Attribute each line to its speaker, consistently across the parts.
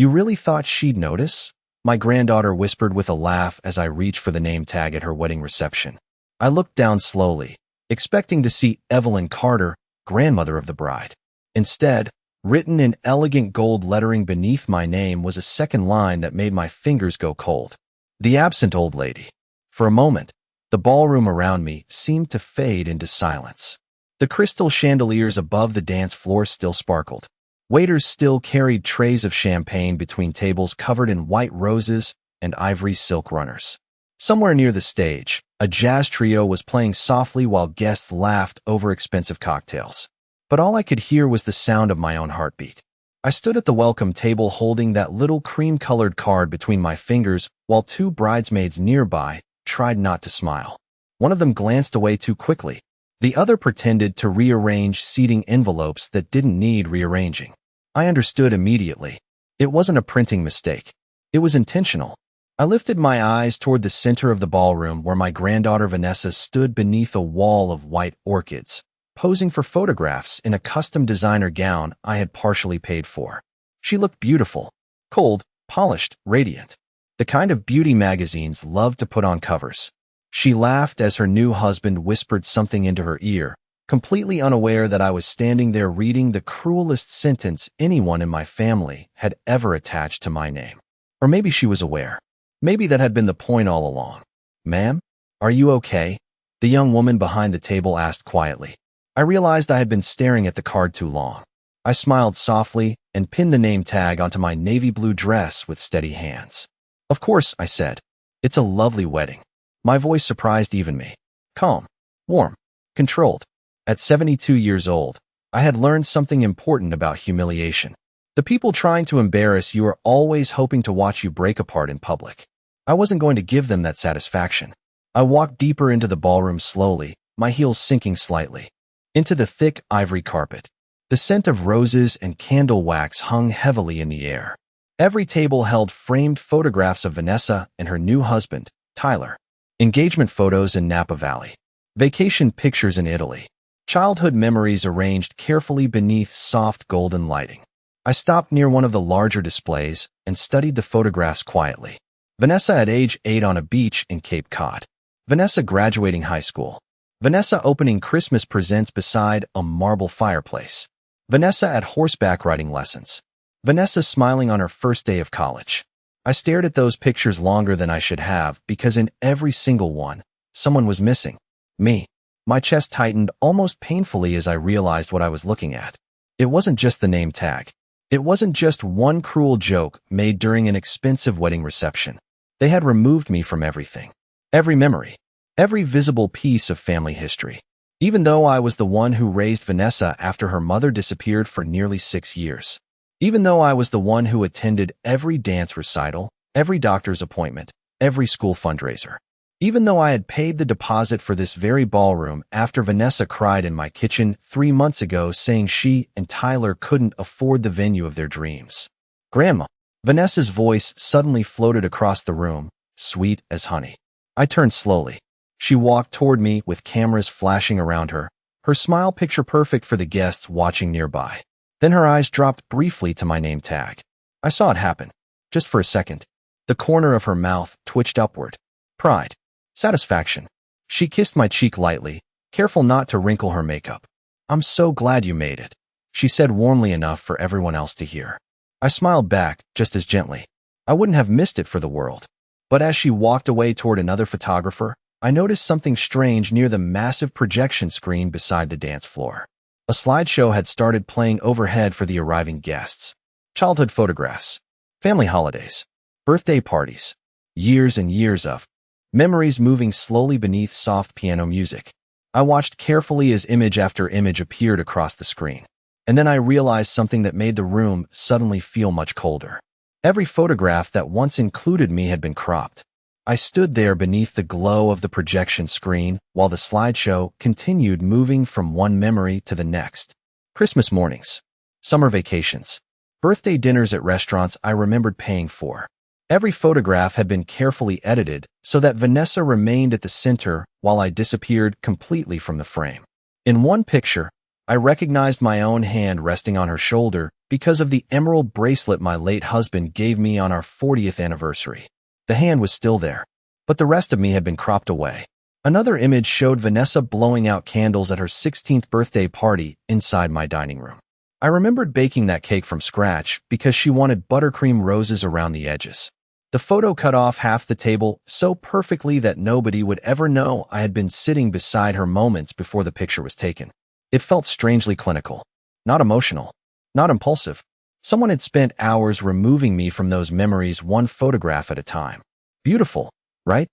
Speaker 1: You really thought she'd notice? My granddaughter whispered with a laugh as I reached for the name tag at her wedding reception. I looked down slowly, expecting to see Evelyn Carter, grandmother of the bride. Instead, written in elegant gold lettering beneath my name was a second line that made my fingers go cold. The absent old lady. For a moment, the ballroom around me seemed to fade into silence. The crystal chandeliers above the dance floor still sparkled. Waiters still carried trays of champagne between tables covered in white roses and ivory silk runners. Somewhere near the stage, a jazz trio was playing softly while guests laughed over expensive cocktails. But all I could hear was the sound of my own heartbeat. I stood at the welcome table holding that little cream-colored card between my fingers while two bridesmaids nearby tried not to smile. One of them glanced away too quickly. The other pretended to rearrange seating envelopes that didn't need rearranging. I understood immediately. It wasn't a printing mistake. It was intentional. I lifted my eyes toward the center of the ballroom where my granddaughter Vanessa stood beneath a wall of white orchids, posing for photographs in a custom designer gown I had partially paid for. She looked beautiful, cold, polished, radiant. The kind of beauty magazines love to put on covers. She laughed as her new husband whispered something into her ear, completely unaware that I was standing there reading the cruelest sentence anyone in my family had ever attached to my name. Or maybe she was aware. Maybe that had been the point all along. "Ma'am, are you okay?" the young woman behind the table asked quietly. I realized I had been staring at the card too long. I smiled softly and pinned the name tag onto my navy blue dress with steady hands. "Of course," I said. "It's a lovely wedding." My voice surprised even me. Calm, warm, controlled. At 72 years old, I had learned something important about humiliation. The people trying to embarrass you are always hoping to watch you break apart in public. I wasn't going to give them that satisfaction. I walked deeper into the ballroom slowly, my heels sinking slightly, into the thick ivory carpet. The scent of roses and candle wax hung heavily in the air. Every table held framed photographs of Vanessa and her new husband, Tyler. Engagement photos in Napa Valley. Vacation pictures in Italy. Childhood memories arranged carefully beneath soft golden lighting. I stopped near one of the larger displays and studied the photographs quietly. Vanessa at age 8 on a beach in Cape Cod. Vanessa graduating high school. Vanessa opening Christmas presents beside a marble fireplace. Vanessa at horseback riding lessons. Vanessa smiling on her first day of college. I stared at those pictures longer than I should have because in every single one, someone was missing. Me. My chest tightened almost painfully as I realized what I was looking at. It wasn't just the name tag. It wasn't just one cruel joke made during an expensive wedding reception. They had removed me from everything. Every memory. Every visible piece of family history. Even though I was the one who raised Vanessa after her mother disappeared for nearly 6 years. Even though I was the one who attended every dance recital, every doctor's appointment, every school fundraiser. Even though I had paid the deposit for this very ballroom after Vanessa cried in my kitchen 3 months ago saying she and Tyler couldn't afford the venue of their dreams. "Grandma." Vanessa's voice suddenly floated across the room, sweet as honey. I turned slowly. She walked toward me with cameras flashing around her, her smile picture perfect for the guests watching nearby. Then her eyes dropped briefly to my name tag. I saw it happen. Just for a second. The corner of her mouth twitched upward. Pride. Satisfaction. She kissed my cheek lightly, careful not to wrinkle her makeup. "I'm so glad you made it," she said warmly enough for everyone else to hear. I smiled back, just as gently. I wouldn't have missed it for the world. But as she walked away toward another photographer, I noticed something strange near the massive projection screen beside the dance floor. A slideshow had started playing overhead for the arriving guests. Childhood photographs, family holidays, birthday parties, years and years of memories moving slowly beneath soft piano music. I watched carefully as image after image appeared across the screen. And then I realized something that made the room suddenly feel much colder. Every photograph that once included me had been cropped. I stood there beneath the glow of the projection screen while the slideshow continued moving from one memory to the next. Christmas mornings, summer vacations, birthday dinners at restaurants I remembered paying for. Every photograph had been carefully edited so that Vanessa remained at the center while I disappeared completely from the frame. In one picture, I recognized my own hand resting on her shoulder because of the emerald bracelet my late husband gave me on our 40th anniversary. The hand was still there, but the rest of me had been cropped away. Another image showed Vanessa blowing out candles at her 16th birthday party inside my dining room. I remembered baking that cake from scratch because she wanted buttercream roses around the edges. The photo cut off half the table so perfectly that nobody would ever know I had been sitting beside her moments before the picture was taken. It felt strangely clinical, not emotional, not impulsive. Someone had spent hours removing me from those memories one photograph at a time. Beautiful, right?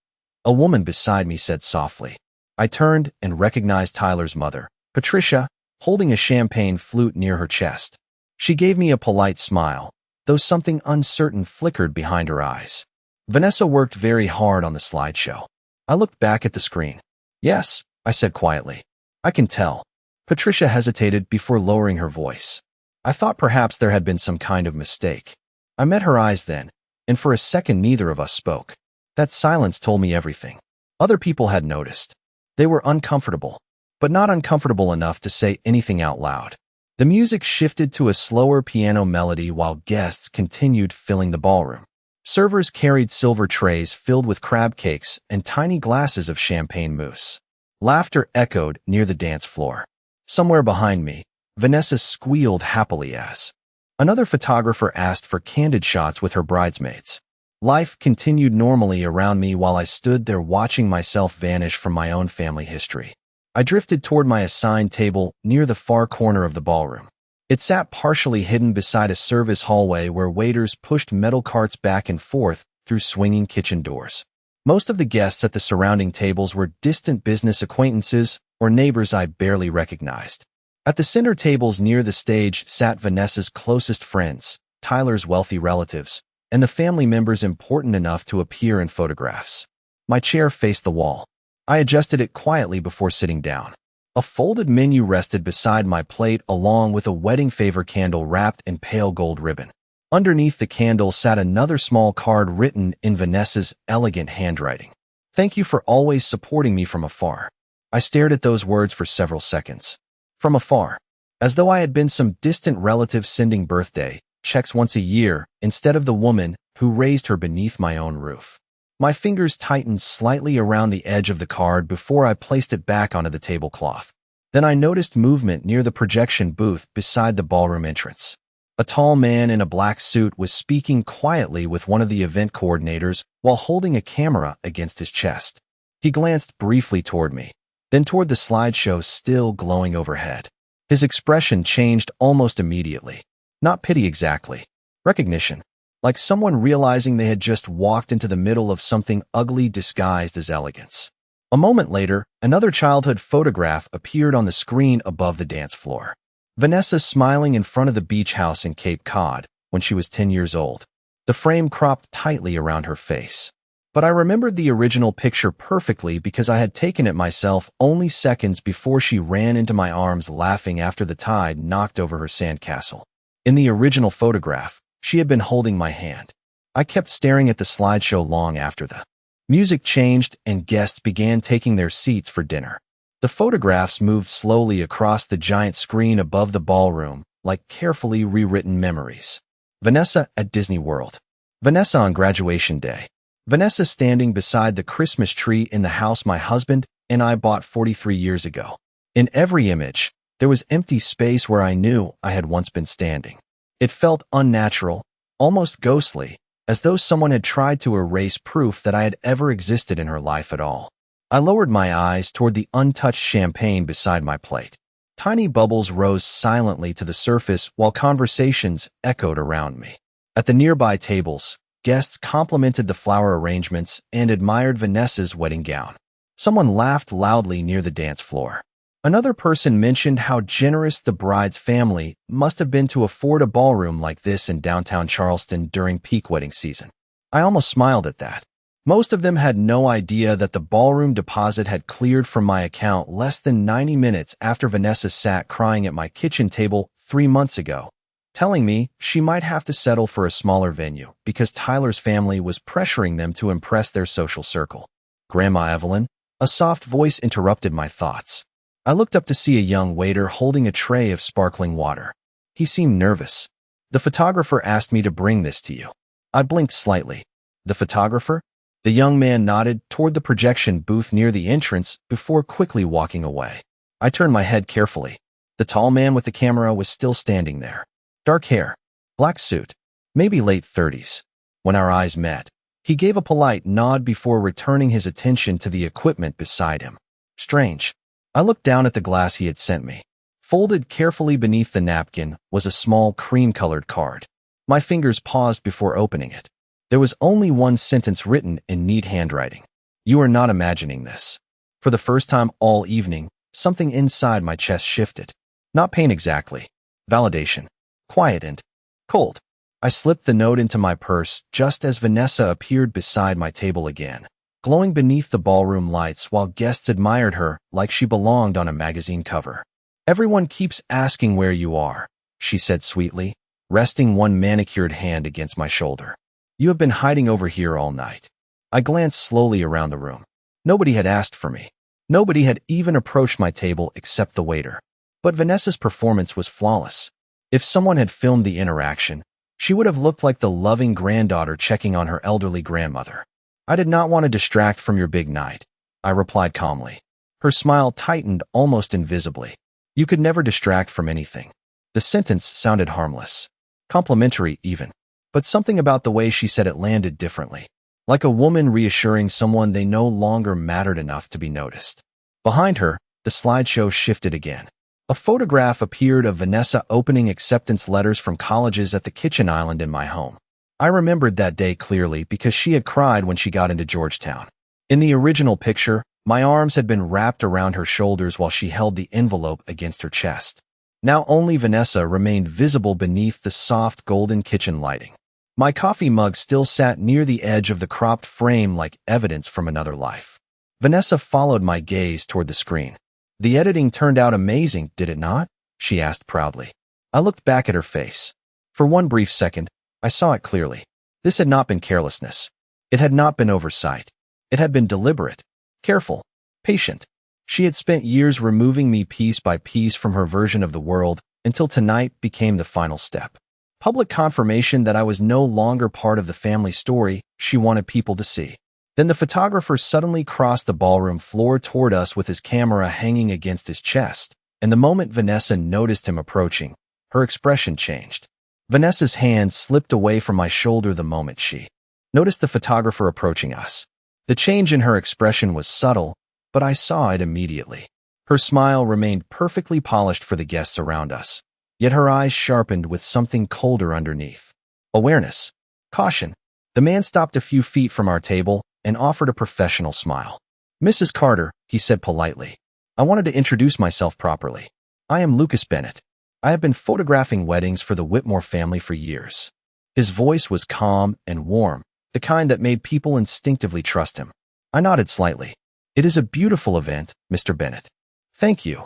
Speaker 1: A woman beside me said softly. I turned and recognized Tyler's mother, Patricia, holding a champagne flute near her chest. She gave me a polite smile, though something uncertain flickered behind her eyes. Vanessa worked very hard on the slideshow. I looked back at the screen. Yes, I said quietly. I can tell. Patricia hesitated before lowering her voice. I thought perhaps there had been some kind of mistake. I met her eyes then, and for a second neither of us spoke. That silence told me everything. Other people had noticed. They were uncomfortable, but not uncomfortable enough to say anything out loud. The music shifted to a slower piano melody while guests continued filling the ballroom. Servers carried silver trays filled with crab cakes and tiny glasses of champagne mousse. Laughter echoed near the dance floor. Somewhere behind me, Vanessa squealed happily as another photographer asked for candid shots with her bridesmaids. Life continued normally around me while I stood there watching myself vanish from my own family history. I drifted toward my assigned table near the far corner of the ballroom. It sat partially hidden beside a service hallway where waiters pushed metal carts back and forth through swinging kitchen doors. Most of the guests at the surrounding tables were distant business acquaintances or neighbors I barely recognized. At the center tables near the stage sat Vanessa's closest friends, Tyler's wealthy relatives, and the family members important enough to appear in photographs. My chair faced the wall. I adjusted it quietly before sitting down. A folded menu rested beside my plate along with a wedding favor candle wrapped in pale gold ribbon. Underneath the candle sat another small card written in Vanessa's elegant handwriting. Thank you for always supporting me from afar. I stared at those words for several seconds. From afar, as though I had been some distant relative sending birthday checks once a year instead of the woman who raised her beneath my own roof. My fingers tightened slightly around the edge of the card before I placed it back onto the tablecloth. Then I noticed movement near the projection booth beside the ballroom entrance. A tall man in a black suit was speaking quietly with one of the event coordinators while holding a camera against his chest. He glanced briefly toward me, then toward the slideshow still glowing overhead. His expression changed almost immediately. Not pity exactly. Recognition. Like someone realizing they had just walked into the middle of something ugly disguised as elegance. A moment later, another childhood photograph appeared on the screen above the dance floor. Vanessa smiling in front of the beach house in Cape Cod when she was 10 years old. The frame cropped tightly around her face. But I remembered the original picture perfectly because I had taken it myself only seconds before she ran into my arms laughing after the tide knocked over her sandcastle. In the original photograph, she had been holding my hand. I kept staring at the slideshow long after the music changed and guests began taking their seats for dinner. The photographs moved slowly across the giant screen above the ballroom, like carefully rewritten memories. Vanessa at Disney World. Vanessa on graduation day. Vanessa standing beside the Christmas tree in the house my husband and I bought 43 years ago. In every image, there was empty space where I knew I had once been standing. It felt unnatural, almost ghostly, as though someone had tried to erase proof that I had ever existed in her life at all. I lowered my eyes toward the untouched champagne beside my plate. Tiny bubbles rose silently to the surface while conversations echoed around me. At the nearby tables, guests complimented the flower arrangements and admired Vanessa's wedding gown. Someone laughed loudly near the dance floor. Another person mentioned how generous the bride's family must have been to afford a ballroom like this in downtown Charleston during peak wedding season. I almost smiled at that. Most of them had no idea that the ballroom deposit had cleared from my account less than 90 minutes after Vanessa sat crying at my kitchen table 3 months ago, telling me she might have to settle for a smaller venue because Tyler's family was pressuring them to impress their social circle. Grandma Evelyn, a soft voice interrupted my thoughts. I looked up to see a young waiter holding a tray of sparkling water. He seemed nervous. The photographer asked me to bring this to you. I blinked slightly. The photographer? The young man nodded toward the projection booth near the entrance before quickly walking away. I turned my head carefully. The tall man with the camera was still standing there. Dark hair, black suit, maybe late 30s. When our eyes met, he gave a polite nod before returning his attention to the equipment beside him. Strange. I looked down at the glass he had sent me. Folded carefully beneath the napkin was a small cream-colored card. My fingers paused before opening it. There was only one sentence written in neat handwriting. You are not imagining this. For the first time all evening, something inside my chest shifted. Not pain exactly. Validation. Quiet and cold. I slipped the note into my purse just as Vanessa appeared beside my table again, glowing beneath the ballroom lights while guests admired her like she belonged on a magazine cover. Everyone keeps asking where you are, she said sweetly, resting one manicured hand against my shoulder. You have been hiding over here all night. I glanced slowly around the room. Nobody had asked for me. Nobody had even approached my table except the waiter. But Vanessa's performance was flawless. If someone had filmed the interaction, she would have looked like the loving granddaughter checking on her elderly grandmother. I did not want to distract from your big night, I replied calmly. Her smile tightened almost invisibly. You could never distract from anything. The sentence sounded harmless. Complimentary even. But something about the way she said it landed differently. Like a woman reassuring someone they no longer mattered enough to be noticed. Behind her, the slideshow shifted again. A photograph appeared of Vanessa opening acceptance letters from colleges at the kitchen island in my home. I remembered that day clearly because she had cried when she got into Georgetown. In the original picture, my arms had been wrapped around her shoulders while she held the envelope against her chest. Now only Vanessa remained visible beneath the soft golden kitchen lighting. My coffee mug still sat near the edge of the cropped frame like evidence from another life. Vanessa followed my gaze toward the screen. The editing turned out amazing, did it not? She asked proudly. I looked back at her face. For one brief second, I saw it clearly. This had not been carelessness. It had not been oversight. It had been deliberate, careful, patient. She had spent years removing me piece by piece from her version of the world until tonight became the final step. Public confirmation that I was no longer part of the family story she wanted people to see. Then the photographer suddenly crossed the ballroom floor toward us with his camera hanging against his chest, and the moment Vanessa noticed him approaching, her expression changed. Vanessa's hand slipped away from my shoulder the moment she noticed the photographer approaching us. The change in her expression was subtle, but I saw it immediately. Her smile remained perfectly polished for the guests around us, yet her eyes sharpened with something colder underneath. Awareness. Caution. The man stopped a few feet from our table and offered a professional smile. Mrs. Carter, he said politely. I wanted to introduce myself properly. I am Lucas Bennett. I have been photographing weddings for the Whitmore family for years. His voice was calm and warm, the kind that made people instinctively trust him. I nodded slightly. It is a beautiful event, Mr. Bennett. Thank you,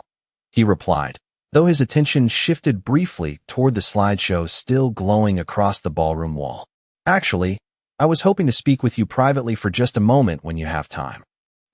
Speaker 1: he replied, though his attention shifted briefly toward the slideshow still glowing across the ballroom wall. Actually, I was hoping to speak with you privately for just a moment when you have time.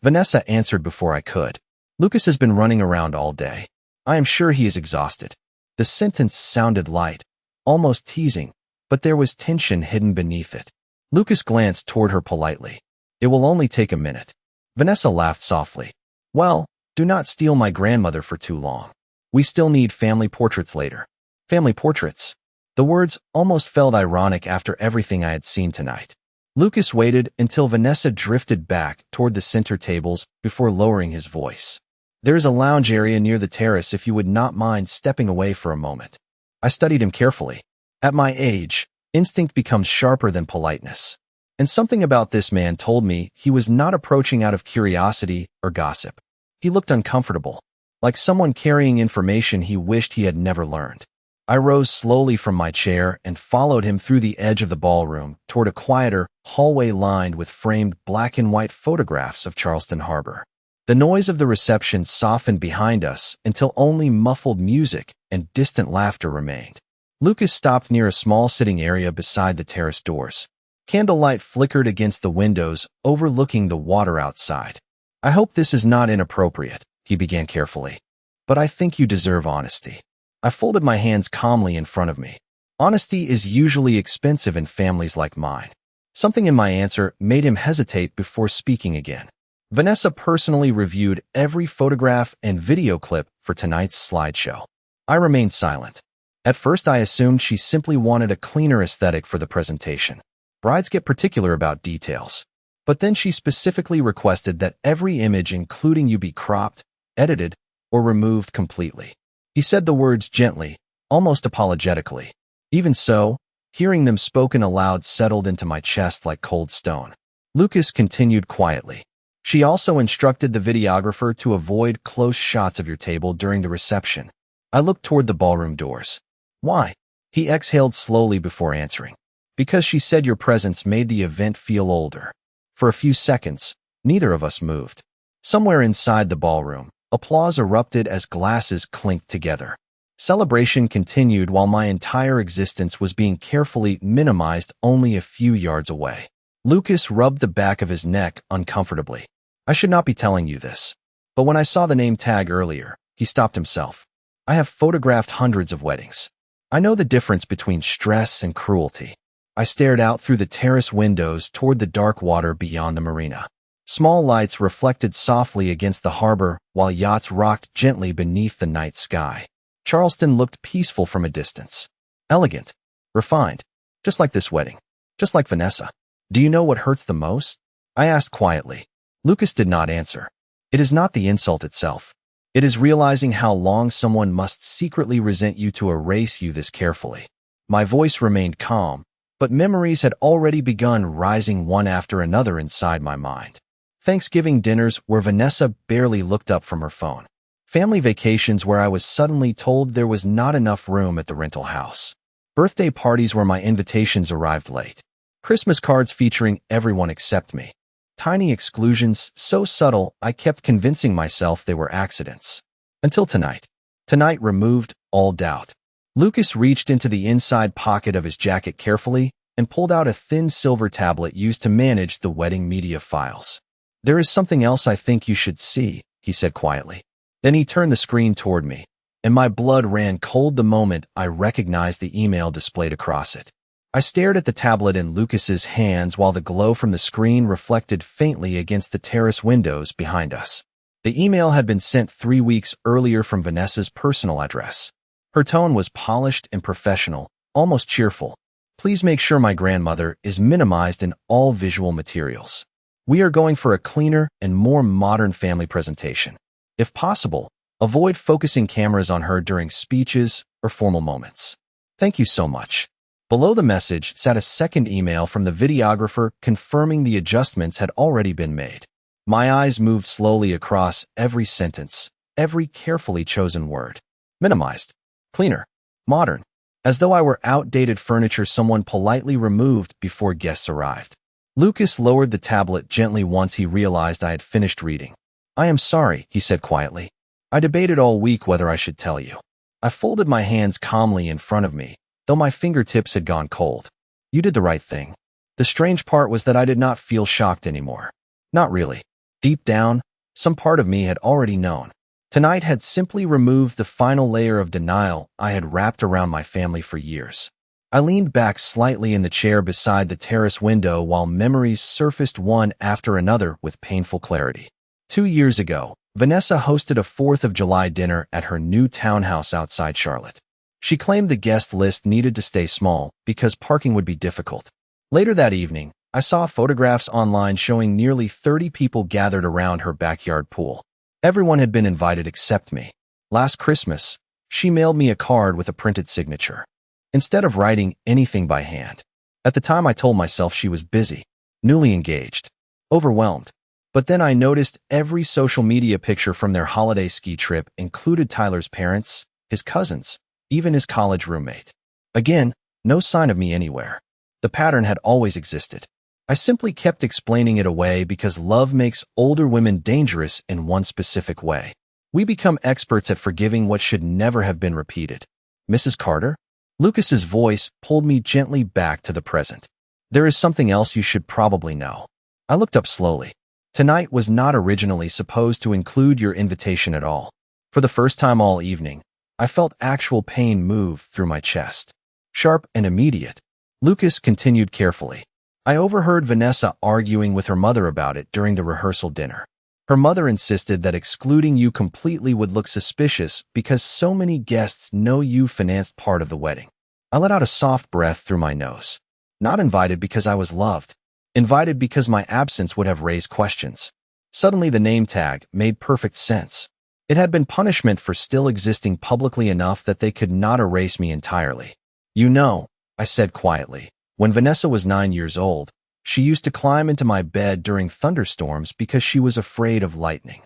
Speaker 1: Vanessa answered before I could. Lucas has been running around all day. I am sure he is exhausted. The sentence sounded light, almost teasing, but there was tension hidden beneath it. Lucas glanced toward her politely. It will only take a minute. Vanessa laughed softly. Well, do not steal my grandmother for too long. We still need family portraits later. Family portraits. The words almost felt ironic after everything I had seen tonight. Lucas waited until Vanessa drifted back toward the center tables before lowering his voice. There is a lounge area near the terrace if you would not mind stepping away for a moment. I studied him carefully. At my age, instinct becomes sharper than politeness. And something about this man told me he was not approaching out of curiosity or gossip. He looked uncomfortable, like someone carrying information he wished he had never learned. I rose slowly from my chair and followed him through the edge of the ballroom toward a quieter hallway lined with framed black and white photographs of Charleston Harbor. The noise of the reception softened behind us until only muffled music and distant laughter remained. Lucas stopped near a small sitting area beside the terrace doors. Candlelight flickered against the windows, overlooking the water outside. I hope this is not inappropriate, he began carefully. But I think you deserve honesty. I folded my hands calmly in front of me. Honesty is usually expensive in families like mine. Something in my answer made him hesitate before speaking again. Vanessa personally reviewed every photograph and video clip for tonight's slideshow. I remained silent. At first, I assumed she simply wanted a cleaner aesthetic for the presentation. Brides get particular about details. But then she specifically requested that every image including you be cropped, edited, or removed completely. He said the words gently, almost apologetically. Even so, hearing them spoken aloud settled into my chest like cold stone. Lucas continued quietly. She also instructed the videographer to avoid close shots of your table during the reception. I looked toward the ballroom doors. Why? He exhaled slowly before answering. Because she said your presence made the event feel older. For a few seconds, neither of us moved. Somewhere inside the ballroom, applause erupted as glasses clinked together. Celebration continued while my entire existence was being carefully minimized only a few yards away. Lucas rubbed the back of his neck uncomfortably. I should not be telling you this, but when I saw the name tag earlier, he stopped himself. I have photographed hundreds of weddings. I know the difference between stress and cruelty. I stared out through the terrace windows toward the dark water beyond the marina. Small lights reflected softly against the harbor while yachts rocked gently beneath the night sky. Charleston looked peaceful from a distance. Elegant. Refined. Just like this wedding. Just like Vanessa. Do you know what hurts the most? I asked quietly. Lucas did not answer. It is not the insult itself. It is realizing how long someone must secretly resent you to erase you this carefully. My voice remained calm, but memories had already begun rising one after another inside my mind. Thanksgiving dinners where Vanessa barely looked up from her phone. Family vacations where I was suddenly told there was not enough room at the rental house. Birthday parties where my invitations arrived late. Christmas cards featuring everyone except me. Tiny exclusions so subtle I kept convincing myself they were accidents. Until tonight. Tonight removed all doubt. Lucas reached into the inside pocket of his jacket carefully and pulled out a thin silver tablet used to manage the wedding media files. There is something else I think you should see, he said quietly. Then he turned the screen toward me, and my blood ran cold the moment I recognized the email displayed across it. I stared at the tablet in Lucas's hands while the glow from the screen reflected faintly against the terrace windows behind us. The email had been sent 3 weeks earlier from Vanessa's personal address. Her tone was polished and professional, almost cheerful. Please make sure my grandmother is minimized in all visual materials. We are going for a cleaner and more modern family presentation. If possible, avoid focusing cameras on her during speeches or formal moments. Thank you so much. Below the message sat a second email from the videographer confirming the adjustments had already been made. My eyes moved slowly across every sentence, every carefully chosen word. Minimized. Cleaner. Modern. As though I were outdated furniture someone politely removed before guests arrived. Lucas lowered the tablet gently once he realized I had finished reading. I am sorry, he said quietly. I debated all week whether I should tell you. I folded my hands calmly in front of me, though my fingertips had gone cold. You did the right thing. The strange part was that I did not feel shocked anymore. Not really. Deep down, some part of me had already known. Tonight had simply removed the final layer of denial I had wrapped around my family for years. I leaned back slightly in the chair beside the terrace window while memories surfaced one after another with painful clarity. 2 years ago, Vanessa hosted a 4th of July dinner at her new townhouse outside Charlotte. She claimed the guest list needed to stay small because parking would be difficult. Later that evening, I saw photographs online showing nearly 30 people gathered around her backyard pool. Everyone had been invited except me. Last Christmas, she mailed me a card with a printed signature, instead of writing anything by hand. At the time I told myself she was busy, newly engaged, overwhelmed. But then I noticed every social media picture from their holiday ski trip included Tyler's parents, his cousins, even his college roommate. Again, no sign of me anywhere. The pattern had always existed. I simply kept explaining it away because love makes older women dangerous in one specific way. We become experts at forgiving what should never have been repeated. Mrs. Carter? Lucas's voice pulled me gently back to the present. There is something else you should probably know. I looked up slowly. Tonight was not originally supposed to include your invitation at all. For the first time all evening, I felt actual pain move through my chest. sharp and immediate. Lucas continued carefully. I overheard Vanessa arguing with her mother about it during the rehearsal dinner. Her mother insisted that excluding you completely would look suspicious because so many guests know you financed part of the wedding. I let out a soft breath through my nose. Not invited because I was loved. Invited because my absence would have raised questions. Suddenly the name tag made perfect sense. It had been punishment for still existing publicly enough that they could not erase me entirely. You know, I said quietly, when Vanessa was 9 years old, she used to climb into my bed during thunderstorms because she was afraid of lightning.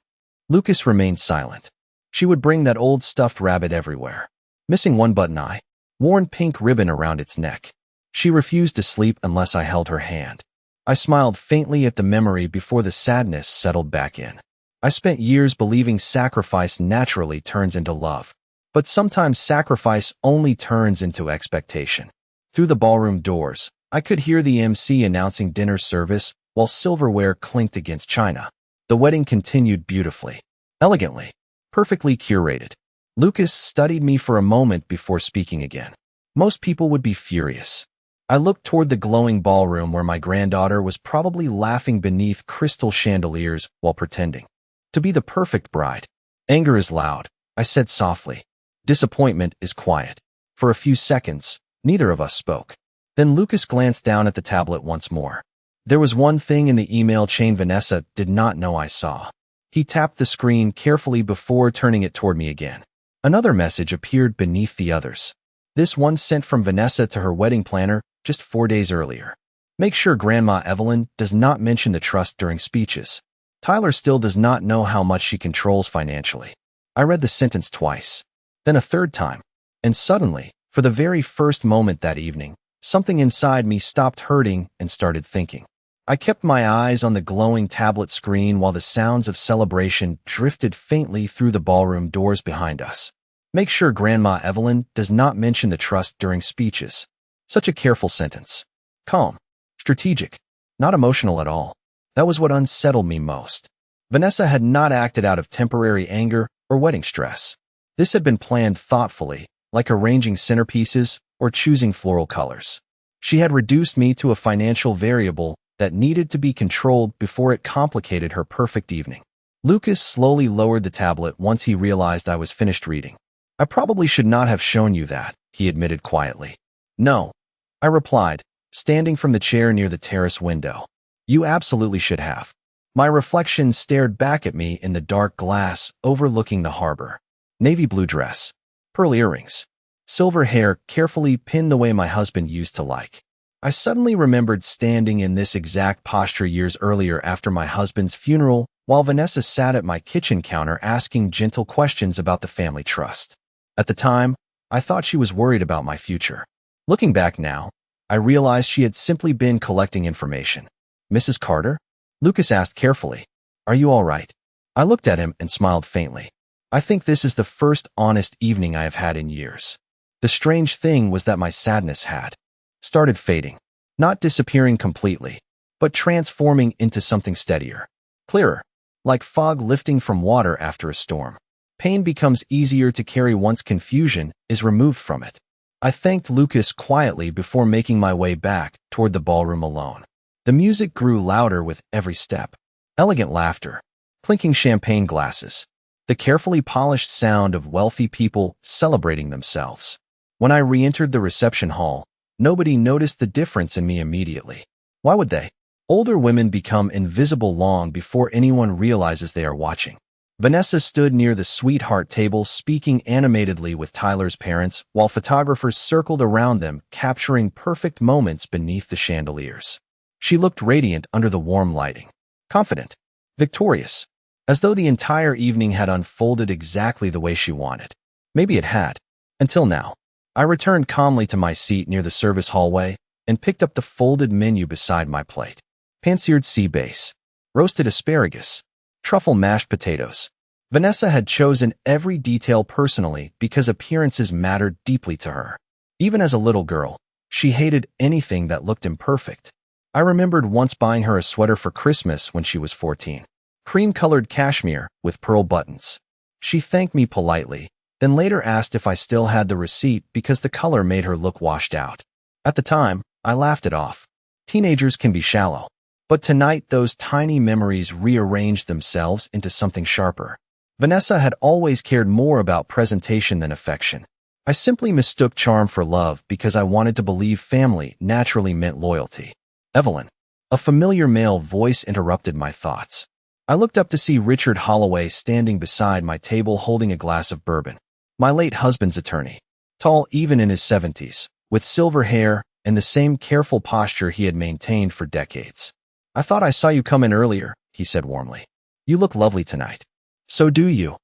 Speaker 1: Lucas remained silent. She would bring that old stuffed rabbit everywhere, missing one button eye, worn pink ribbon around its neck. She refused to sleep unless I held her hand. I smiled faintly at the memory before the sadness settled back in. I spent years believing sacrifice naturally turns into love, but sometimes sacrifice only turns into expectation. Through the ballroom doors, I could hear the MC announcing dinner service while silverware clinked against china. The wedding continued beautifully, elegantly, perfectly curated. Lucas studied me for a moment before speaking again. Most people would be furious. I looked toward the glowing ballroom where my granddaughter was probably laughing beneath crystal chandeliers while pretending to be the perfect bride. Anger is loud, I said softly. Disappointment is quiet. For a few seconds, neither of us spoke. Then Lucas glanced down at the tablet once more. There was one thing in the email chain Vanessa did not know I saw. He tapped the screen carefully before turning it toward me again. Another message appeared beneath the others. This one sent from Vanessa to her wedding planner just 4 days earlier. Make sure Grandma Evelyn does not mention the trust during speeches. Tyler still does not know how much she controls financially. I read the sentence twice, then a third time, and suddenly, for the very first moment that evening, something inside me stopped hurting and started thinking. I kept my eyes on the glowing tablet screen while the sounds of celebration drifted faintly through the ballroom doors behind us. Make sure Grandma Evelyn does not mention the trust during speeches. Such a careful sentence. Calm. Strategic. Not emotional at all. That was what unsettled me most. Vanessa had not acted out of temporary anger or wedding stress. This had been planned thoughtfully, like arranging centerpieces or choosing floral colors. She had reduced me to a financial variable that needed to be controlled before it complicated her perfect evening. Lucas slowly lowered the tablet once he realized I was finished reading. I probably should not have shown you that, he admitted quietly. No, I replied, standing from the chair near the terrace window. You absolutely should have. My reflection stared back at me in the dark glass overlooking the harbor. Navy blue dress, pearl earrings, silver hair carefully pinned the way my husband used to like. I suddenly remembered standing in this exact posture years earlier after my husband's funeral while Vanessa sat at my kitchen counter asking gentle questions about the family trust. At the time, I thought she was worried about my future. Looking back now, I realized she had simply been collecting information. Mrs. Carter? Lucas asked carefully. Are you all right? I looked at him and smiled faintly. I think this is the first honest evening I have had in years. The strange thing was that my sadness had started fading, not disappearing completely, but transforming into something steadier, clearer, like fog lifting from water after a storm. Pain becomes easier to carry once confusion is removed from it. I thanked Lucas quietly before making my way back toward the ballroom alone. The music grew louder with every step. Elegant laughter, clinking champagne glasses, the carefully polished sound of wealthy people celebrating themselves. When I re-entered the reception hall, nobody noticed the difference in me immediately. Why would they? Older women become invisible long before anyone realizes they are watching. Vanessa stood near the sweetheart table speaking animatedly with Tyler's parents while photographers circled around them capturing perfect moments beneath the chandeliers. She looked radiant under the warm lighting, confident, victorious, as though the entire evening had unfolded exactly the way she wanted. Maybe it had, until now. I returned calmly to my seat near the service hallway and picked up the folded menu beside my plate. Pan-seared sea bass, roasted asparagus, truffle mashed potatoes. Vanessa had chosen every detail personally because appearances mattered deeply to her. Even as a little girl, she hated anything that looked imperfect. I remembered once buying her a sweater for Christmas when she was 14. Cream-colored cashmere with pearl buttons. She thanked me politely, then later asked if I still had the receipt because the color made her look washed out. At the time, I laughed it off. Teenagers can be shallow. But tonight, those tiny memories rearranged themselves into something sharper. Vanessa had always cared more about presentation than affection. I simply mistook charm for love because I wanted to believe family naturally meant loyalty. Evelyn. A familiar male voice interrupted my thoughts. I looked up to see Richard Holloway standing beside my table holding a glass of bourbon. My late husband's attorney. Tall even in his 70s, with silver hair and the same careful posture he had maintained for decades. "I thought I saw you come in earlier," he said warmly. "You look lovely tonight." "So do you,"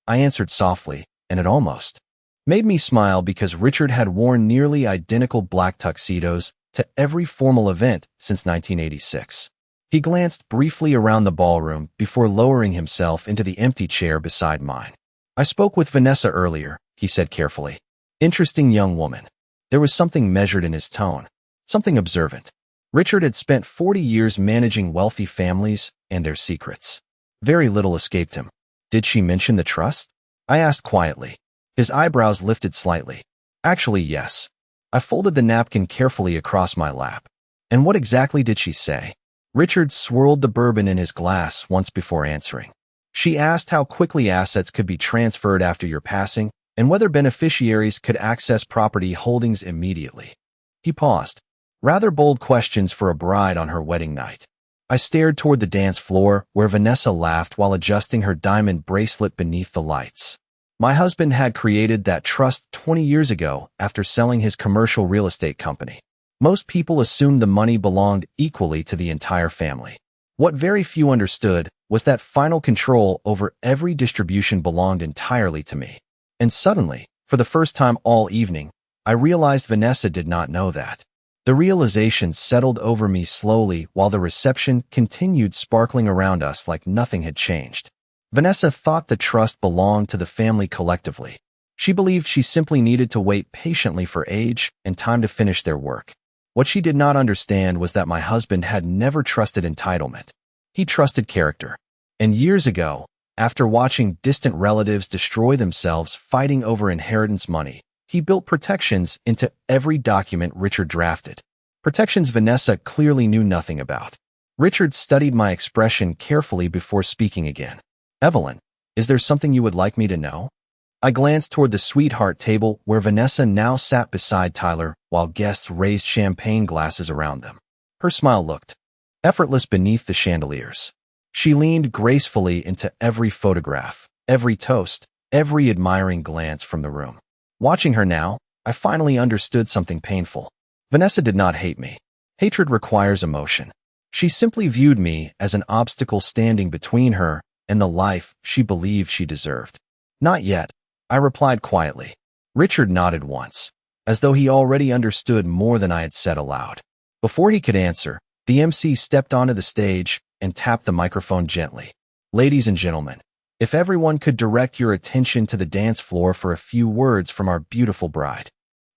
Speaker 1: I answered softly, and it almost made me smile because Richard had worn nearly identical black tuxedos to every formal event since 1986. He glanced briefly around the ballroom before lowering himself into the empty chair beside mine. "I spoke with Vanessa earlier," he said carefully. "Interesting young woman." There was something measured in his tone, something observant. Richard had spent 40 years managing wealthy families and their secrets. Very little escaped him. "Did she mention the trust?" I asked quietly. His eyebrows lifted slightly. "Actually, yes." I folded the napkin carefully across my lap. "And what exactly did she say?" Richard swirled the bourbon in his glass once before answering. "She asked how quickly assets could be transferred after your passing and whether beneficiaries could access property holdings immediately." He paused. Rather bold questions for a bride on her wedding night. I stared toward the dance floor where Vanessa laughed while adjusting her diamond bracelet beneath the lights. My husband had created that trust 20 years ago after selling his commercial real estate company. Most people assumed the money belonged equally to the entire family. What very few understood was that final control over every distribution belonged entirely to me. And suddenly, for the first time all evening, I realized Vanessa did not know that. The realization settled over me slowly while the reception continued sparkling around us like nothing had changed. Vanessa thought the trust belonged to the family collectively. She believed she simply needed to wait patiently for age and time to finish their work. What she did not understand was that my husband had never trusted entitlement. He trusted character. And years ago, after watching distant relatives destroy themselves fighting over inheritance money, he built protections into every document Richard drafted. Protections Vanessa clearly knew nothing about. Richard studied my expression carefully before speaking again. "Evelyn, is there something you would like me to know?" I glanced toward the sweetheart table where Vanessa now sat beside Tyler while guests raised champagne glasses around them. Her smile looked effortless beneath the chandeliers. She leaned gracefully into every photograph, every toast, every admiring glance from the room. Watching her now, I finally understood something painful. Vanessa did not hate me. Hatred requires emotion. She simply viewed me as an obstacle standing between her and the life she believed she deserved. "Not yet," I replied quietly. Richard nodded once, as though he already understood more than I had said aloud. Before he could answer, the MC stepped onto the stage and tapped the microphone gently. "Ladies and gentlemen, if everyone could direct your attention to the dance floor for a few words from our beautiful bride."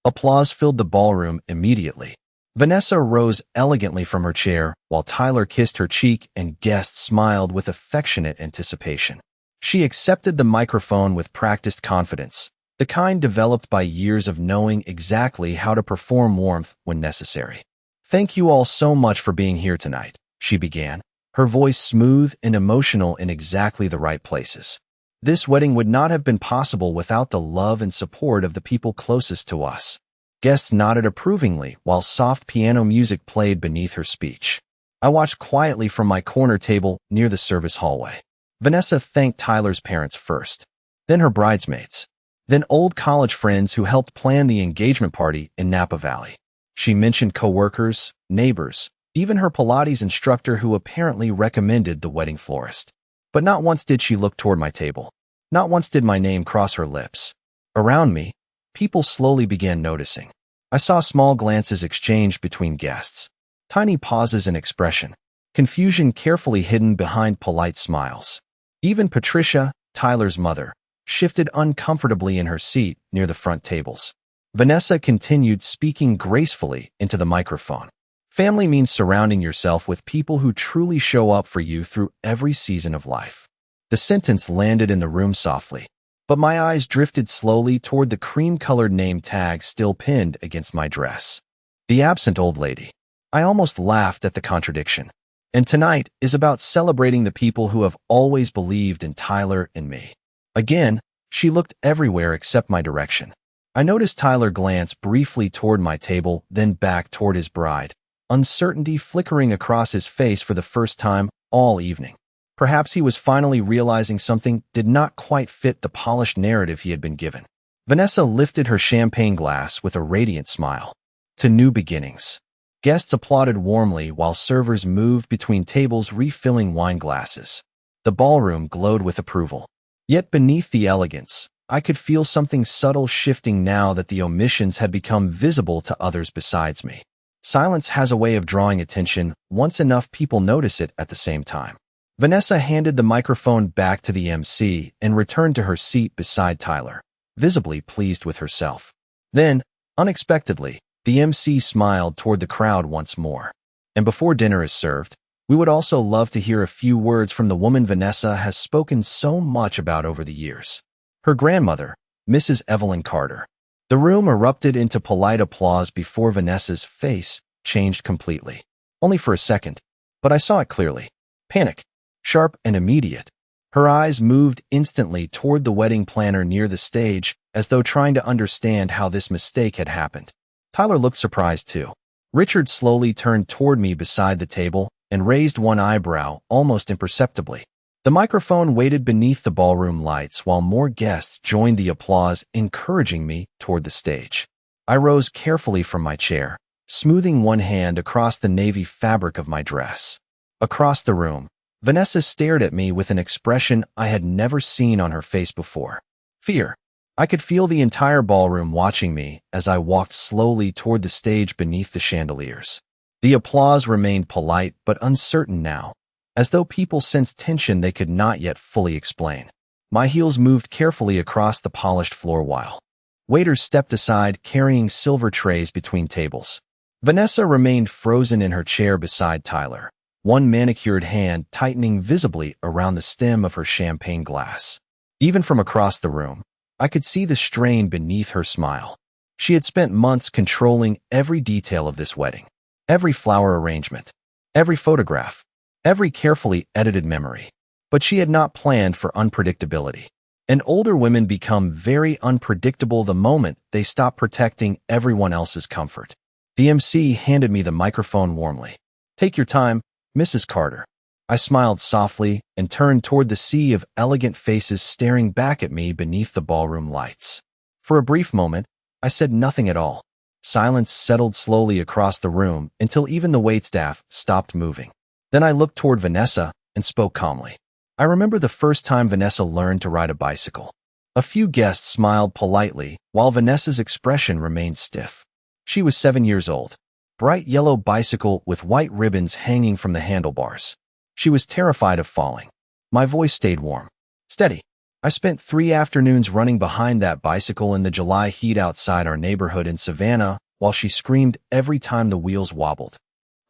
Speaker 1: Applause filled the ballroom immediately. Vanessa rose elegantly from her chair while Tyler kissed her cheek and guests smiled with affectionate anticipation. She accepted the microphone with practiced confidence, the kind developed by years of knowing exactly how to perform warmth when necessary. "Thank you all so much for being here tonight," she began, her voice smooth and emotional in exactly the right places. "This wedding would not have been possible without the love and support of the people closest to us." Guests nodded approvingly while soft piano music played beneath her speech. I watched quietly from my corner table near the service hallway. Vanessa thanked Tyler's parents first, then her bridesmaids, then old college friends who helped plan the engagement party in Napa Valley. She mentioned coworkers, neighbors, even her Pilates instructor who apparently recommended the wedding florist. But not once did she look toward my table. Not once did my name cross her lips. Around me, people slowly began noticing. I saw small glances exchanged between guests, tiny pauses in expression, confusion carefully hidden behind polite smiles. Even Patricia, Tyler's mother, shifted uncomfortably in her seat near the front tables. Vanessa continued speaking gracefully into the microphone. "Family means surrounding yourself with people who truly show up for you through every season of life." The sentence landed in the room softly, but my eyes drifted slowly toward the cream-colored name tag still pinned against my dress. The absent old lady. I almost laughed at the contradiction. And tonight is about celebrating the people who have always believed in Tyler and me. Again, she looked everywhere except my direction. I noticed Tyler glance briefly toward my table, then back toward his bride, uncertainty flickering across his face for the first time all evening. Perhaps he was finally realizing something did not quite fit the polished narrative he had been given. Vanessa lifted her champagne glass with a radiant smile. To new beginnings. Guests applauded warmly while servers moved between tables refilling wine glasses. The ballroom glowed with approval. Yet beneath the elegance, I could feel something subtle shifting now that the omissions had become visible to others besides me. Silence has a way of drawing attention once enough people notice it at the same time. Vanessa handed the microphone back to the MC and returned to her seat beside Tyler, visibly pleased with herself. Then, unexpectedly, the MC smiled toward the crowd once more. And before dinner is served, we would also love to hear a few words from the woman Vanessa has spoken so much about over the years. Her grandmother, Mrs. Evelyn Carter. The room erupted into polite applause before Vanessa's face changed completely. Only for a second, but I saw it clearly. Panic. Sharp and immediate. Her eyes moved instantly toward the wedding planner near the stage, as though trying to understand how this mistake had happened. Tyler looked surprised too. Richard slowly turned toward me beside the table and raised one eyebrow almost imperceptibly. The microphone waited beneath the ballroom lights while more guests joined the applause, encouraging me toward the stage. I rose carefully from my chair, smoothing one hand across the navy fabric of my dress. Across the room, Vanessa stared at me with an expression I had never seen on her face before. Fear. I could feel the entire ballroom watching me as I walked slowly toward the stage beneath the chandeliers. The applause remained polite but uncertain now, as though people sensed tension they could not yet fully explain. My heels moved carefully across the polished floor while waiters stepped aside carrying silver trays between tables. Vanessa remained frozen in her chair beside Tyler, one manicured hand tightening visibly around the stem of her champagne glass. Even from across the room, I could see the strain beneath her smile. She had spent months controlling every detail of this wedding, every flower arrangement, every photograph, every carefully edited memory. But she had not planned for unpredictability. And older women become very unpredictable the moment they stop protecting everyone else's comfort. The MC handed me the microphone warmly. Take your time, Mrs. Carter. I smiled softly and turned toward the sea of elegant faces staring back at me beneath the ballroom lights. For a brief moment, I said nothing at all. Silence settled slowly across the room until even the waitstaff stopped moving. Then I looked toward Vanessa and spoke calmly. I remember the first time Vanessa learned to ride a bicycle. A few guests smiled politely while Vanessa's expression remained stiff. She was 7 years old. Bright yellow bicycle with white ribbons hanging from the handlebars. She was terrified of falling. My voice stayed warm. Steady. I spent 3 afternoons running behind that bicycle in the July heat outside our neighborhood in Savannah while she screamed every time the wheels wobbled.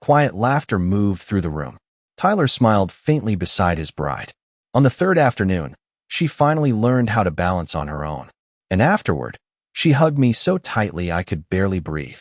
Speaker 1: Quiet laughter moved through the room. Tyler smiled faintly beside his bride. On the 3rd afternoon, she finally learned how to balance on her own. And afterward, she hugged me so tightly I could barely breathe.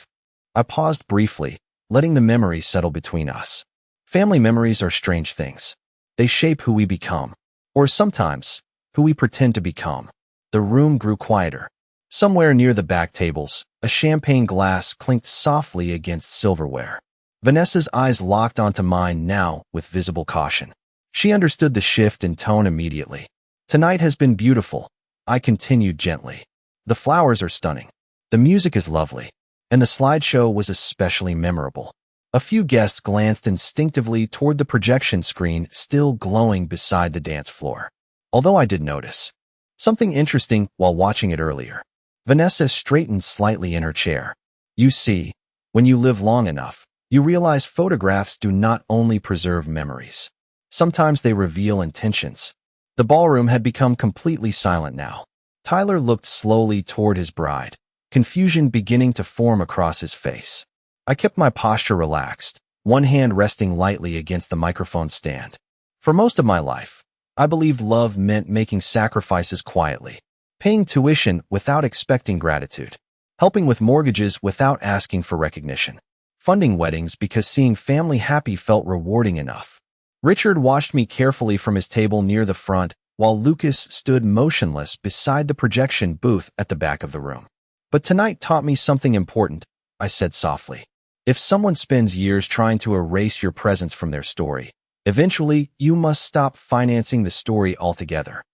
Speaker 1: I paused briefly, letting the memories settle between us. Family memories are strange things. They shape who we become, or sometimes, who we pretend to become. The room grew quieter. Somewhere near the back tables, a champagne glass clinked softly against silverware. Vanessa's eyes locked onto mine now with visible caution. She understood the shift in tone immediately. Tonight has been beautiful, I continued gently. The flowers are stunning. The music is lovely. And the slideshow was especially memorable. A few guests glanced instinctively toward the projection screen still glowing beside the dance floor. Although I did notice something interesting while watching it earlier. Vanessa straightened slightly in her chair. You see, when you live long enough, you realize photographs do not only preserve memories. Sometimes they reveal intentions. The ballroom had become completely silent now. Tyler looked slowly toward his bride, confusion beginning to form across his face. I kept my posture relaxed, one hand resting lightly against the microphone stand. For most of my life, I believed love meant making sacrifices quietly, paying tuition without expecting gratitude, helping with mortgages without asking for recognition, funding weddings because seeing family happy felt rewarding enough. Richard watched me carefully from his table near the front, while Lucas stood motionless beside the projection booth at the back of the room. But tonight taught me something important, I said softly. If someone spends years trying to erase your presence from their story, eventually you must stop financing the story altogether.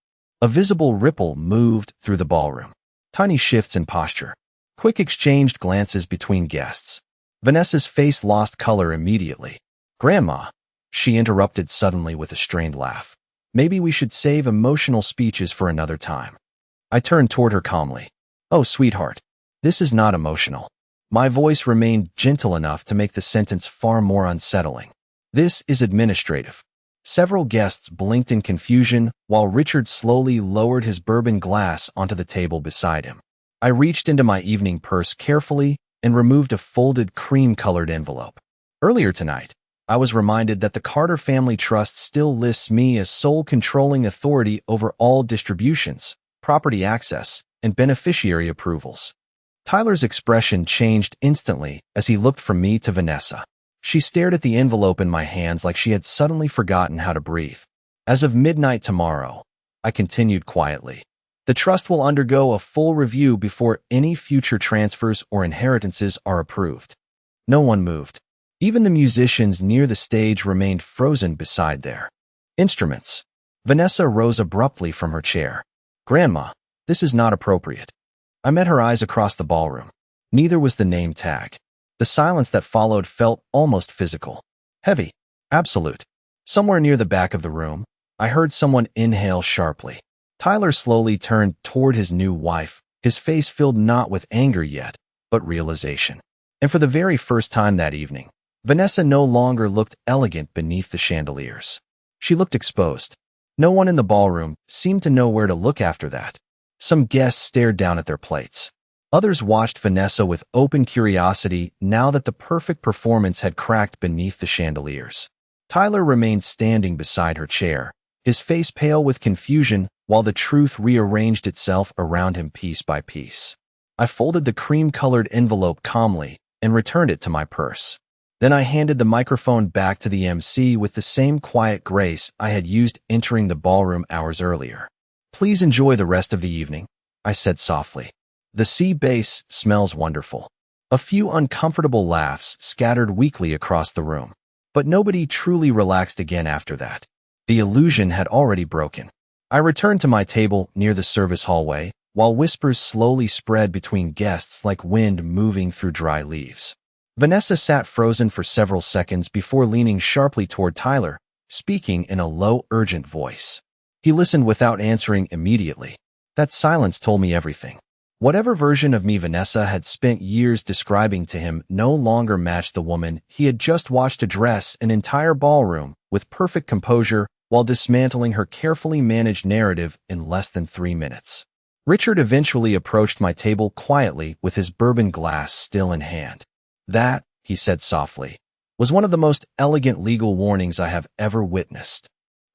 Speaker 1: A visible ripple moved through the ballroom. Tiny shifts in posture. Quick exchanged glances between guests. Vanessa's face lost color immediately. "Grandma," she interrupted suddenly with a strained laugh. "Maybe we should save emotional speeches for another time." I turned toward her calmly. "Oh, sweetheart, this is not emotional." My voice remained gentle enough to make the sentence far more unsettling. "This is administrative." Several guests blinked in confusion while Richard slowly lowered his bourbon glass onto the table beside him. I reached into my evening purse carefully and removed a folded cream-colored envelope. Earlier tonight, I was reminded that the Carter Family Trust still lists me as sole controlling authority over all distributions, property access, and beneficiary approvals. Tyler's expression changed instantly as he looked from me to Vanessa. She stared at the envelope in my hands like she had suddenly forgotten how to breathe. "As of midnight tomorrow," I continued quietly, "the trust will undergo a full review before any future transfers or inheritances are approved." No one moved. Even the musicians near the stage remained frozen beside their instruments. Vanessa rose abruptly from her chair. "Grandma, this is not appropriate." I met her eyes across the ballroom. Neither was the name tag. The silence that followed felt almost physical. Heavy. Absolute. Somewhere near the back of the room, I heard someone inhale sharply. Tyler slowly turned toward his new wife, his face filled not with anger yet, but realization. And for the very first time that evening, Vanessa no longer looked elegant beneath the chandeliers. She looked exposed. No one in the ballroom seemed to know where to look after that. Some guests stared down at their plates. Others watched Vanessa with open curiosity now that the perfect performance had cracked beneath the chandeliers. Tyler remained standing beside her chair, his face pale with confusion while the truth rearranged itself around him piece by piece. I folded the cream-colored envelope calmly and returned it to my purse. Then I handed the microphone back to the MC with the same quiet grace I had used entering the ballroom hours earlier. "Please enjoy the rest of the evening," I said softly. "The sea bass smells wonderful." A few uncomfortable laughs scattered weakly across the room, but nobody truly relaxed again after that. The illusion had already broken. I returned to my table near the service hallway, while whispers slowly spread between guests like wind moving through dry leaves. Vanessa sat frozen for several seconds before leaning sharply toward Tyler, speaking in a low, urgent voice. He listened without answering immediately. That silence told me everything. Whatever version of me Vanessa had spent years describing to him no longer matched the woman he had just watched address an entire ballroom with perfect composure while dismantling her carefully managed narrative in less than 3 minutes. Richard eventually approached my table quietly with his bourbon glass still in hand. "That," he said softly, "was one of the most elegant legal warnings I have ever witnessed."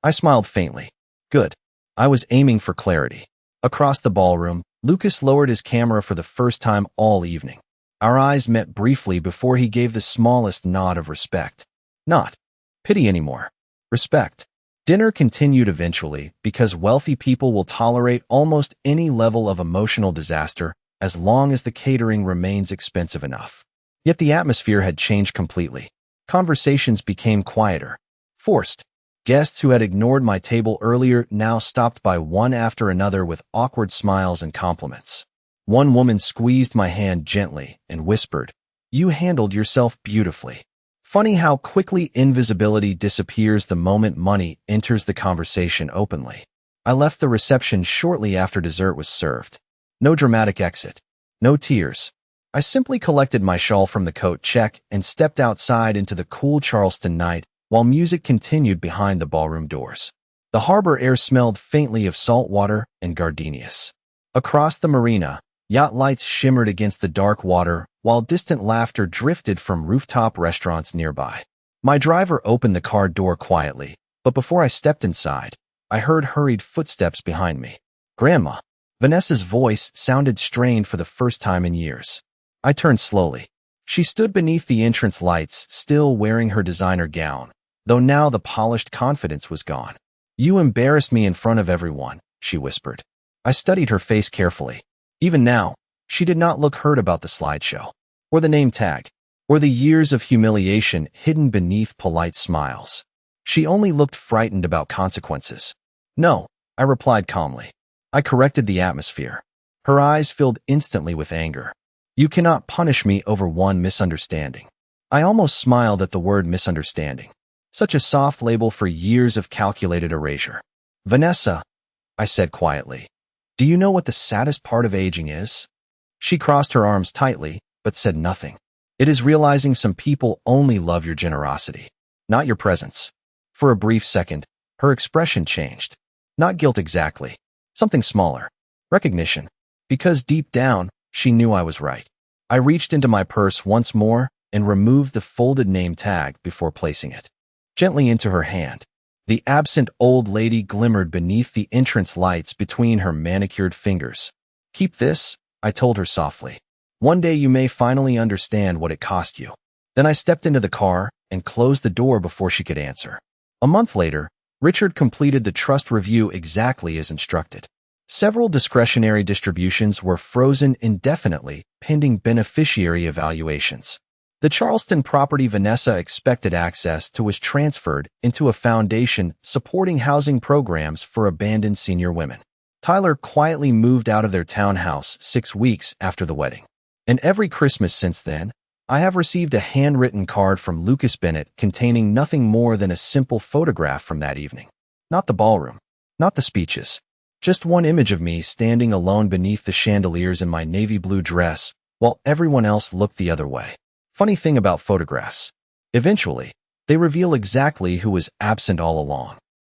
Speaker 1: I smiled faintly. Good. I was aiming for clarity. Across the ballroom, Lucas lowered his camera for the first time all evening. Our eyes met briefly before he gave the smallest nod of respect. Not pity anymore. Respect. Dinner continued eventually because wealthy people will tolerate almost any level of emotional disaster as long as the catering remains expensive enough. Yet the atmosphere had changed completely. Conversations became quieter. Forced. Guests who had ignored my table earlier now stopped by one after another with awkward smiles and compliments. One woman squeezed my hand gently and whispered, "You handled yourself beautifully." Funny how quickly invisibility disappears the moment money enters the conversation openly. I left the reception shortly after dessert was served. No dramatic exit. No tears. I simply collected my shawl from the coat check and stepped outside into the cool Charleston night while music continued behind the ballroom doors. The harbor air smelled faintly of salt water and gardenias. Across the marina, yacht lights shimmered against the dark water while distant laughter drifted from rooftop restaurants nearby. My driver opened the car door quietly, but before I stepped inside, I heard hurried footsteps behind me. "Grandma." Vanessa's voice sounded strained for the first time in years. I turned slowly. She stood beneath the entrance lights, still wearing her designer gown, though now the polished confidence was gone. "You embarrassed me in front of everyone," she whispered. I studied her face carefully. Even now, she did not look hurt about the slideshow, or the name tag, or the years of humiliation hidden beneath polite smiles. She only looked frightened about consequences. "No," I replied calmly. I corrected the atmosphere. Her eyes filled instantly with anger. "You cannot punish me over one misunderstanding." I almost smiled at the word misunderstanding. Such a soft label for years of calculated erasure. "Vanessa," I said quietly, "do you know what the saddest part of aging is?" She crossed her arms tightly, but said nothing. "It is realizing some people only love your generosity, not your presence." For a brief second, her expression changed. Not guilt exactly. Something smaller. Recognition. Because deep down, she knew I was right. I reached into my purse once more and removed the folded name tag before placing it gently into her hand. The absent old lady glimmered beneath the entrance lights between her manicured fingers. "Keep this," I told her softly. "One day you may finally understand what it cost you." Then I stepped into the car and closed the door before she could answer. A month later, Richard completed the trust review exactly as instructed. Several discretionary distributions were frozen indefinitely, pending beneficiary evaluations. The Charleston property Vanessa expected access to was transferred into a foundation supporting housing programs for abandoned senior women. Tyler quietly moved out of their townhouse 6 weeks after the wedding. And every Christmas since then, I have received a handwritten card from Lucas Bennett containing nothing more than a simple photograph from that evening. Not the ballroom, not the speeches, just one image of me standing alone beneath the chandeliers in my navy blue dress while everyone else looked the other way. Funny thing about photographs. Eventually, they reveal exactly who was absent all along.